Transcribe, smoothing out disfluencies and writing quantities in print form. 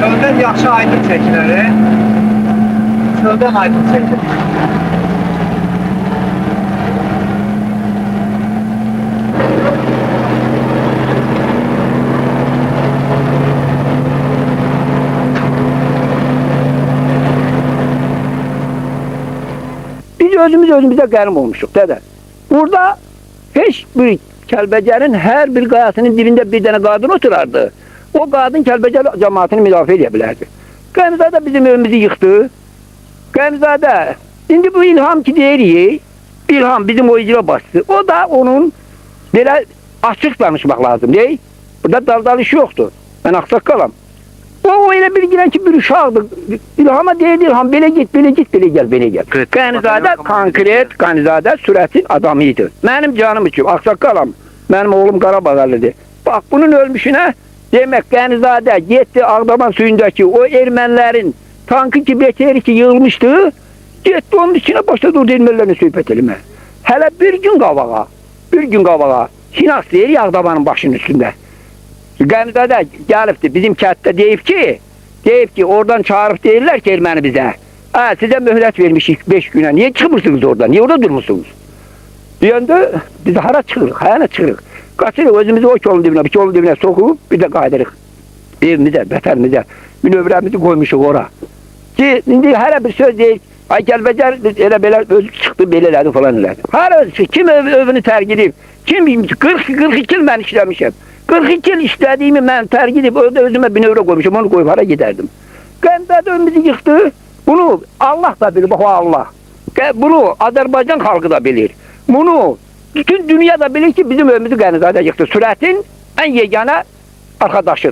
Çöldən yaxşı aydın çəkilir. Çöldən aydın çəkilir. Biz özümüze qənim olmuşuq dədə. Burada heç bir Kəlbəcərin hər bir qayasının dibində bir dənə qadın oturardı. O qadın Kəlbəcər cəmaatını müdafiə edə bilərdi. Qənizadə bizim evimizi yıxdı. Qənizadə, indi bu İlham ki deyirik, İlham bizim o icra başçısı. O da onun belə açıq danışmaq lazım, deyil? Burada daldalış yoxdur. Mən ağsaqqalam. O elə bir girən ki bir uşaqdır. İlhama deyir, İlham belə git, belə git, belə gəl, belə gəl. Qənizadə konkret, Qənizadə sürətin adamıydı. Mənim canım üçün, ağsaqqalam. Mənim oğlum Qarabağlıdır. Bax, bunun ölmüşünə demək, Qənizadə getdi Ağdaman suyundakı o ermənilərin tankı ki, beteri ki yığılmışdı, getdi onun içine başladı orada ermənilərlə söhbət eləmə. Hələ bir gün qabağa, Sinas deyir Ağdamanın başının üstündə. Qənizadə gəlibdi bizim kətdə deyib ki, oradan çağırıb deyirlər ki, erməni bizə. Sizə möhlət vermişik 5 günə, niyə çıxmırsınız oradan, niyə orada durmuşsunuz? Deyəndə biz hara çıxırıq, hayana çıxırıq. Qaçırıq özümüzü o kolun dibinə soxub, bir də qaydırıq evimizə, vətənimizə, münövrəmizi qoymuşuq ora. Ki, indi hələ bir söz deyil, ay Kəlbəcər elə belə özü çıxdı, belə elədi falan elədi. Hara özü, kim övünü tərk edib, kim 42 il mən işləmişəm. 42 il işlədiyimi mən tərk edib, orada özümə bünövrə qoymuşum, onu qoyub hara gedərdim. Qənizadə önümüzü yıxdı, bunu Allah da bilir, bax o Allah. Bunu Azərbaycan xalqı da bilir. Bunu bütün dünya da bilir ki, bizim evimizi Qənizadə yıxdı. Sürətin ən yeganə arkadaşı.